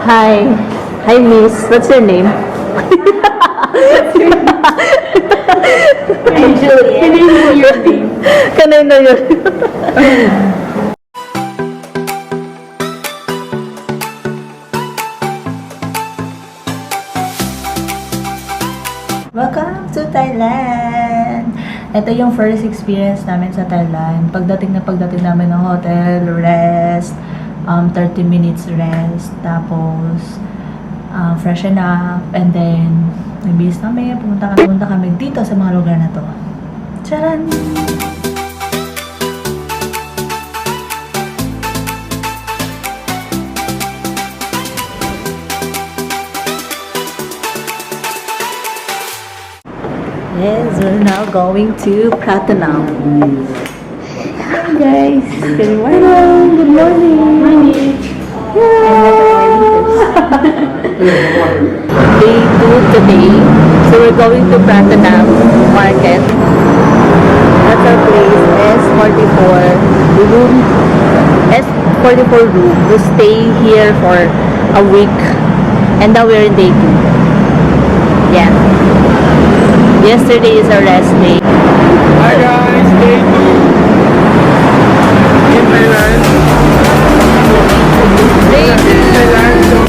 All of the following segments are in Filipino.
Hi. Hi, miss. What's your name? Hey, Juliet. Can I know your name? Can I know your Welcome to Thailand! Ito yung first experience namin sa Thailand. Pagdating namin ng hotel, rest, 30 minutes rest, tapos freshen up, and then nabihis kami, pumunta kami dito sa mga lugar na to. Charan! Yes, we're now going to Pratanam. Hi guys! Good morning! Good morning! Day 2 today. So we're going to Pratanam Market. That's our place. S44 room. S44 room. We stay here for a week. And now we're in day 2. Yeah. Yesterday is our rest day. Hi guys, day 2 in Thailand. Day 2. Thailand.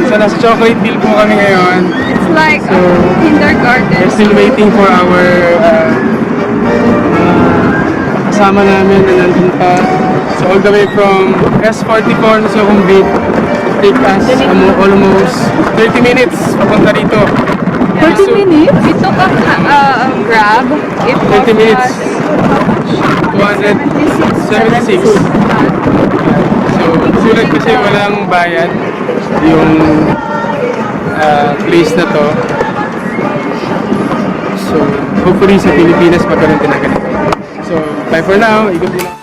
So, nasa Chocolate Hill po kami ngayon. It's like a kindergarten. We're still waiting for our kasama namin na nandun pa. So, all the way from S44 na Sukhumvit, take us almost 30 minutes papunta rito. 30 minutes? We took a Grab. It 30 minutes. cost us 276. So, sulat kasi walang bayad yung place na to. So, hopefully sa Pilipinas magkaroon din na ganito. So, bye for now. Ikot din ako.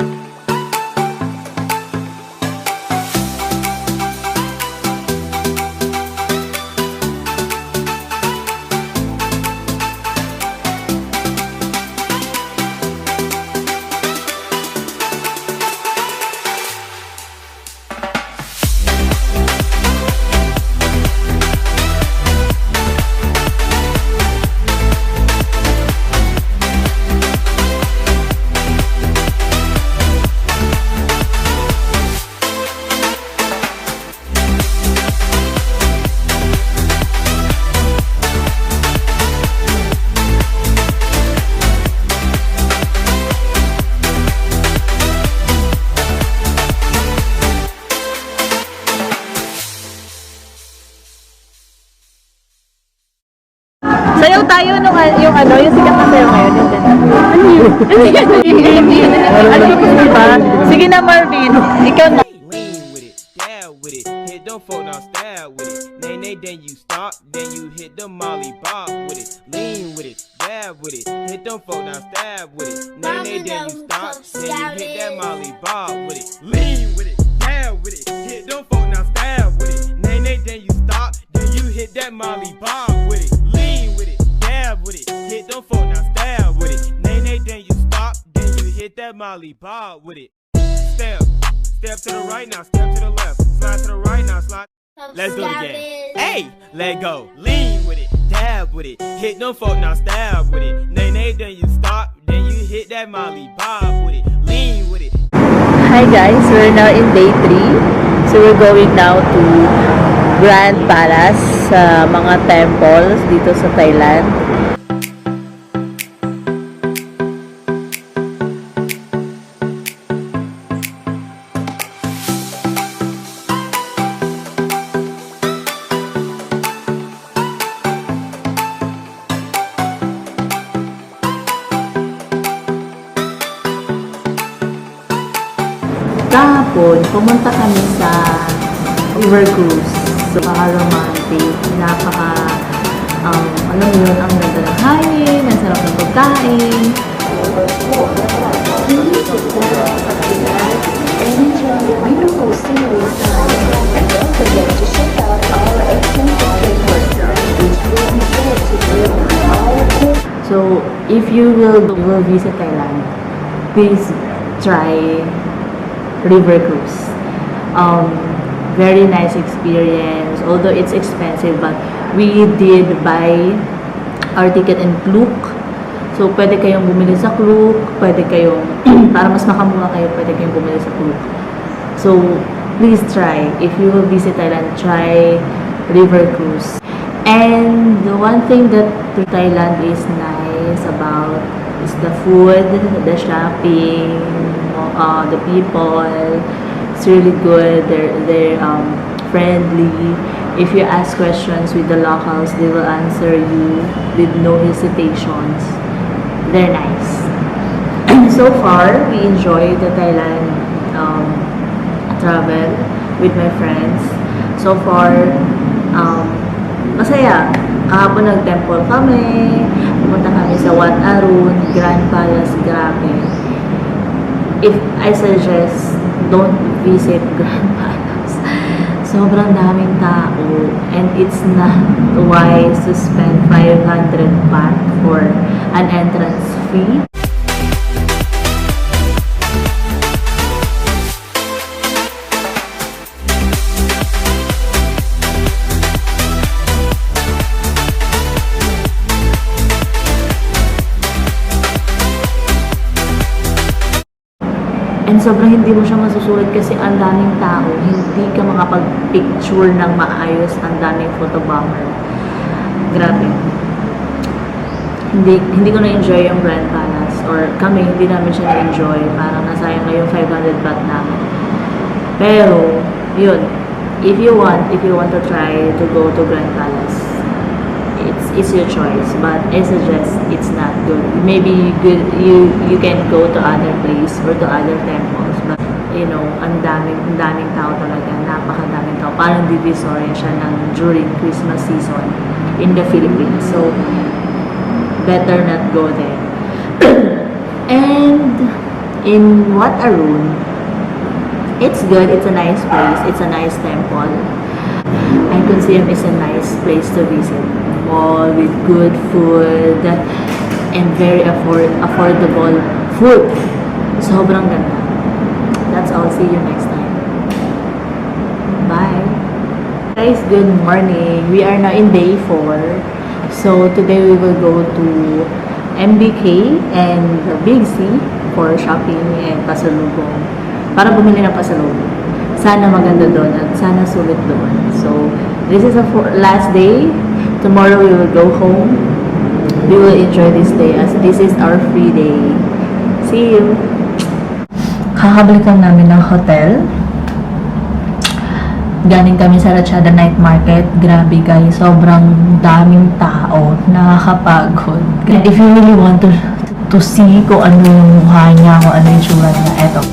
Sayaw tayo nung yung ano, yung sikat na sayaw ngayon. Ano yung ba? Sige na, Marvin. Ikaw na. Lean with it, dab with it, hit them folk now stab with it. Nay, then you stop, then you hit the molly bob with it. Lean with it, dab with it, hit them folk now stab with it. Nay, then you stop, then you hit that molly bob with it. Lean with it, dab with it, hit them folk now stab with it. Nay, then you stop, then you hit that molly bob with it. Lean with it, dab with it, hit them folk now stab with it. Nay, then you stop, then you hit that molly bob with it. Step to the right now, step to the left. Slide to the right now, slide. Let's do it again. Hey, let go. Lean with it, dab with it. Hit them folk now, stab with it. Nay, then you stop, then you hit hit that Molly Bob with it, lean with it. Hi guys, we're now in day 3. So we're going now to Grand Palace sa mga temples dito sa Thailand. Kahapon, pumunta kami sa river cruise. So, romantic, alam mo yun, ang ganda ng hangin, ang sarap ng pagkain. So, if you will visit Thailand, please try river cruise. Very nice experience, although it's expensive, but we did buy our ticket in Klook. So, pwede kayong bumili sa Klook, pwede kayong, para mas makamura kayo, pwede kayong bumili sa Klook. So, please try. If you will visit Thailand, try river cruise. And the one thing that Thailand is nice about is the food, the shopping, the people. It's really good. They're friendly. If you ask questions with the locals, they will answer you with no hesitations. They're nice. So far, we enjoyed the Thailand travel with my friends. So far, masaya. Kahapon nag-temple kami. Pumunta kami sa Wat Arun, Grand Palace, grabe. If I suggest, don't visit Grand Palace. Sobrang daming tao and it's not wise to spend 500 baht for an entrance fee. And sobrang hindi mo siya masusulit kasi ang daming tao. Hindi ka makapag-picture ng maayos, ang daming photobomber. Grabe. Hindi ko na-enjoy yung Grand Palace. Or kami, hindi namin siya na-enjoy. Parang nasayang na yung 500 baht namin. Pero, yun. If you want to try to go to Grand Palace, it's your choice, but I suggest it's not good. Maybe you can go to other place or to other temples, but you know, ang daming tao talaga, napakadaming tao. Parang divisoria siya during Christmas season in the Philippines. So better not go there. And in Wat Arun, it's good. It's a nice place. It's a nice temple. I consider it's a nice place to visit. Mall with good food and very affordable food. Sobrang ganda. That's all. See you next time. Bye. Guys, good morning. We are now in day 4. So today we will go to MBK and the Big C for shopping and pasalubong. Para bumili ng pasalubong. Sana maganda doon at sana sulit doon. So this is our last day. Tomorrow we will go home. We will enjoy this day as this is our free day. See you! Kakabalik lang namin ng hotel. Galing kami sa Ratchada Night Market. Grabe guys, sobrang daming tao. Nakakapagod. And if you really want to see kung ano yung mukha niya, kung ano yung tsura niya, eto.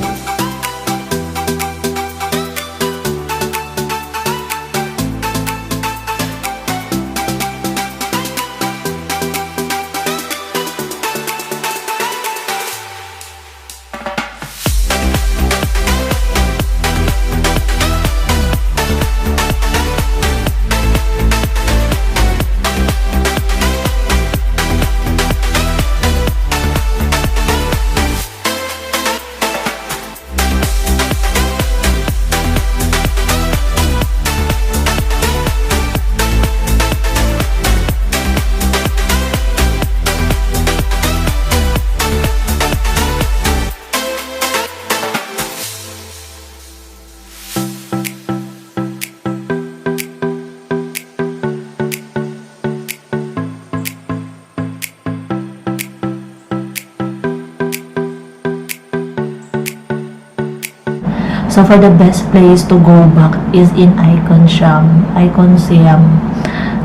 So for the best place to go back is in Icon Siam.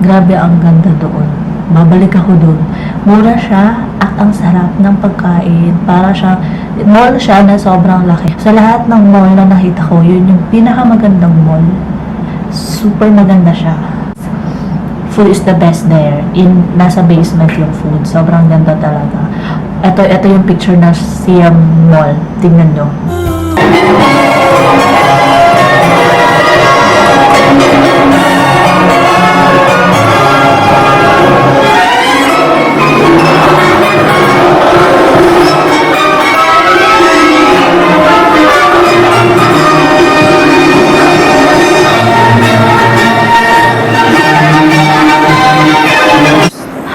Grabe, ang ganda doon. Babalik ako doon. Mura siya at ang sarap ng pagkain. Para siya, mall siya na sobrang laki. Sa lahat ng mall na nakita ko, yun yung pinakamagandang mall. Super maganda siya. Food is the best there. Nasa basement yung food. Sobrang ganda talaga. Ito yung picture na Siam Mall. Tingnan nyo.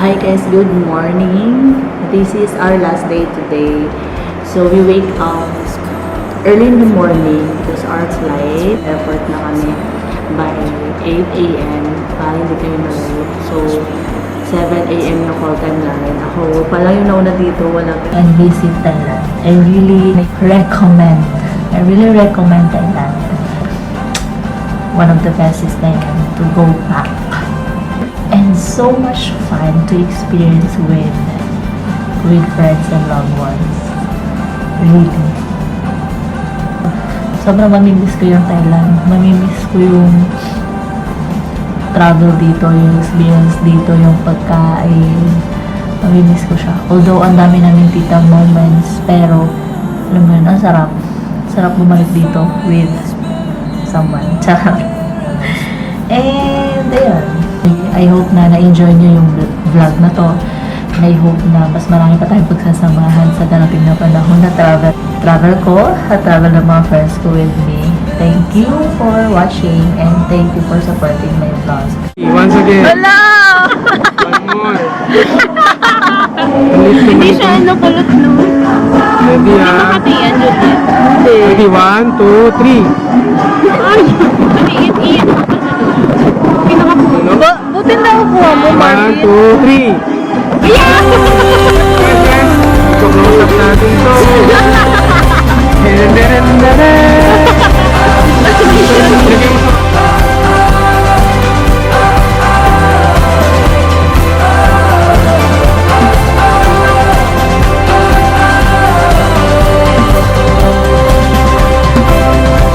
Hi guys, good morning. This is our last day today. So we wake up early in the morning because our flight, airport na kami by 8 a.m. para hindi kami malayo. So 7 a.m. yung call time namin. Ako pala yung nauna dito, wala. And visit Thailand. I really recommend Thailand. One of the best is Thailand to go back. And so much fun to experience with friends and loved ones. Really. Sobrang mamimiss ko yung Thailand. Mamimiss ko yung travel dito, yung experience dito, yung pagkain. Mamimiss ko siya. Although, ang dami namin titang moments, pero, alam mo yun, ang sarap. Sarap bumalik dito with someone. Sarap. And, ayun. I hope na na-enjoy nyo yung vlog na to. And I hope na mas marami pa tayong pagsasamahan sa darating na panahon na travel ko at travel ng mga friends ko with me. Thank you for watching and thank you for supporting my vlogs. Once again. Hello! One more. Hindi siya kulot no. Ready ha? Makatiyan yun eh. Ready, 1, 2, 3. Ay! Maliit-iit ako pa sa doon. Pinakapuno. Buti na ako mo, 1, Marvin. 2, 3. Ayan! So close